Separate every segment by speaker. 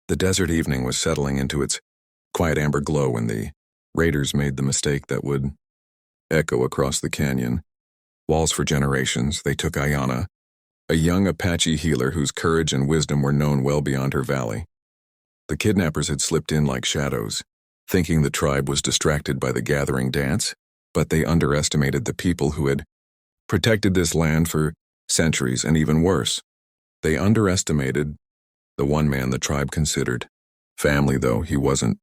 Speaker 1: The desert evening was settling into its quiet amber glow when the raiders made the mistake that would echo across the canyon. Walls for generations, they took Ayanna, a young Apache healer whose courage and wisdom were known well beyond her valley. The kidnappers had slipped in like shadows, thinking the tribe was distracted by the gathering dance, but they underestimated the people who had protected this land for centuries, and even worse, they underestimated the one man the tribe considered family, though he wasn't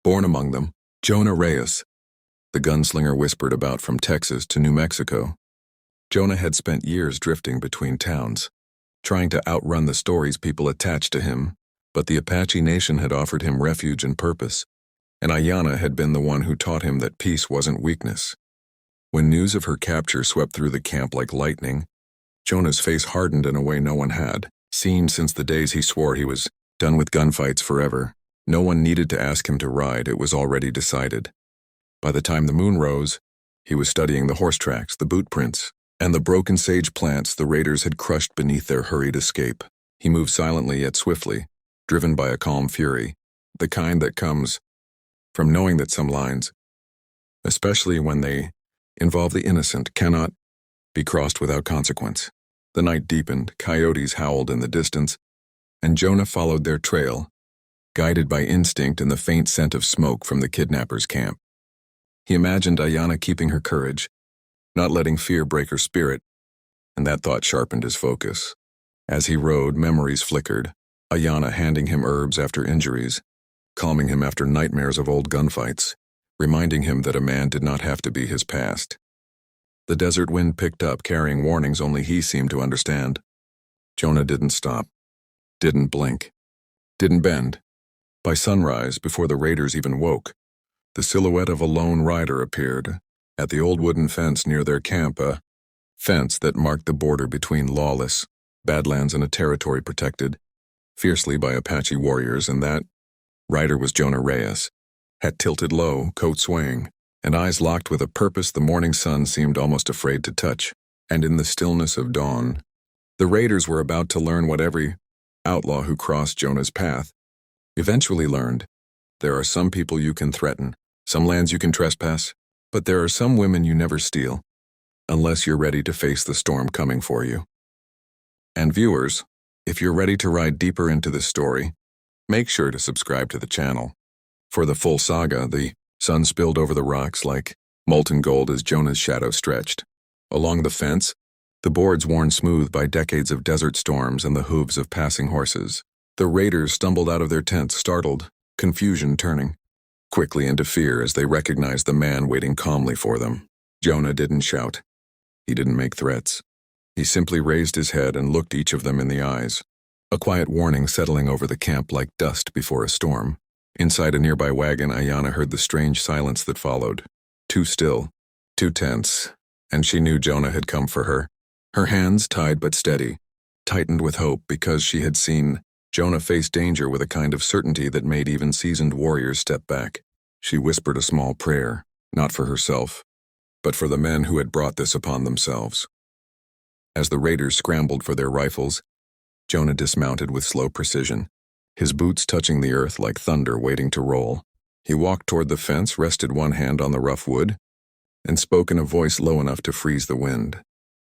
Speaker 1: born among them. Jonah Reyes, the gunslinger whispered about from Texas to New Mexico. Jonah had spent years drifting between towns, trying to outrun the stories people attached to him, but the Apache Nation had offered him refuge and purpose, and Ayanna had been the one who taught him that peace wasn't weakness. When news of her capture swept through the camp like lightning, Jonah's face hardened in a way no one had seen since the days he swore he was done with gunfights forever. No one needed to ask him to ride, it was already decided. By the time the moon rose, he was studying the horse tracks, the boot prints, and the broken sage plants the raiders had crushed beneath their hurried escape. He moved silently yet swiftly, driven by a calm fury, the kind that comes from knowing that some lines, especially when they involve the innocent, cannot be crossed without consequence. The night deepened, coyotes howled in the distance, and Jonah followed their trail, guided by instinct and the faint scent of smoke from the kidnappers' camp. He imagined Ayanna keeping her courage, not letting fear break her spirit, and that thought sharpened his focus. As he rode, memories flickered, Ayanna handing him herbs after injuries, calming him after nightmares of old gunfights, reminding him that a man did not have to be his past. The desert wind picked up, carrying warnings only he seemed to understand. Jonah didn't stop, didn't blink, didn't bend. By sunrise, before the raiders even woke, the silhouette of a lone rider appeared at the old wooden fence near their camp, a fence that marked the border between lawless Badlands and a territory protected fiercely by Apache warriors, and that rider was Jonah Reyes, hat tilted low, coat swaying, and eyes locked with a purpose the morning sun seemed almost afraid to touch. And in the stillness of dawn, the raiders were about to learn what every outlaw who crossed Jonah's path eventually learned. There are some people you can threaten, some lands you can trespass, but there are some women you never steal, unless you're ready to face the storm coming for you. And viewers, if you're ready to ride deeper into this story, make sure to subscribe to the channel. For the full saga, the sun spilled over the rocks like molten gold as Jonah's shadow stretched. Along the fence, the boards worn smooth by decades of desert storms and the hooves of passing horses. The raiders stumbled out of their tents, startled, confusion turning quickly into fear as they recognized the man waiting calmly for them. Jonah didn't shout. He didn't make threats. He simply raised his head and looked each of them in the eyes, a quiet warning settling over the camp like dust before a storm. Inside a nearby wagon, Ayanna heard the strange silence that followed. Too still, too tense, and she knew Jonah had come for her. Her hands, tied but steady, tightened with hope because she had seen Jonah face danger with a kind of certainty that made even seasoned warriors step back. She whispered a small prayer, not for herself, but for the men who had brought this upon themselves. As the raiders scrambled for their rifles, Jonah dismounted with slow precision, his boots touching the earth like thunder waiting to roll. He walked toward the fence, rested one hand on the rough wood, and spoke in a voice low enough to freeze the wind.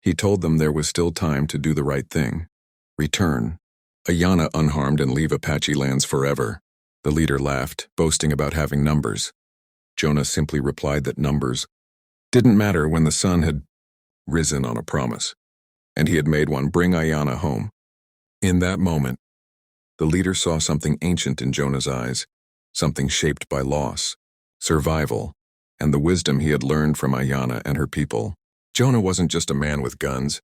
Speaker 1: He told them there was still time to do the right thing. Return, Ayanna unharmed, and leave Apache lands forever. The leader laughed, boasting about having numbers. Jonah simply replied that numbers didn't matter when the sun had risen on a promise, and he had made one: bring Ayanna home. In that moment, the leader saw something ancient in Jonah's eyes, something shaped by loss, survival, and the wisdom he had learned from Ayanna and her people. Jonah wasn't just a man with guns.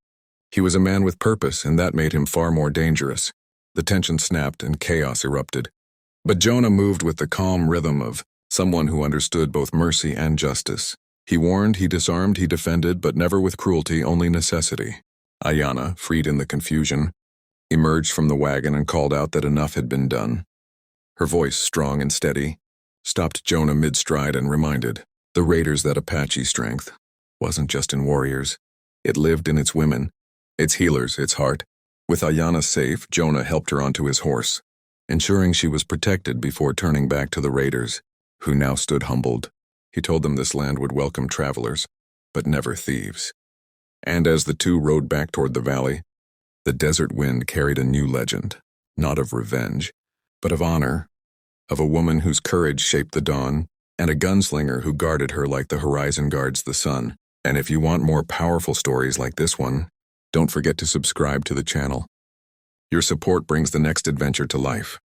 Speaker 1: He was a man with purpose, and that made him far more dangerous. The tension snapped and chaos erupted. But Jonah moved with the calm rhythm of someone who understood both mercy and justice. He warned, he disarmed, he defended, but never with cruelty, only necessity. Ayanna, freed in the confusion, emerged from the wagon and called out that enough had been done. Her voice, strong and steady, stopped Jonah mid-stride and reminded the raiders that Apache strength wasn't just in warriors. It lived in its women, its healers, its heart. With Ayanna safe, Jonah helped her onto his horse, ensuring she was protected before turning back to the raiders, who now stood humbled. He told them this land would welcome travelers, but never thieves. And as the two rode back toward the valley, the desert wind carried a new legend, not of revenge, but of honor, of a woman whose courage shaped the dawn, and a gunslinger who guarded her like the horizon guards the sun. And if you want more powerful stories like this one, don't forget to subscribe to the channel. Your support brings the next adventure to life.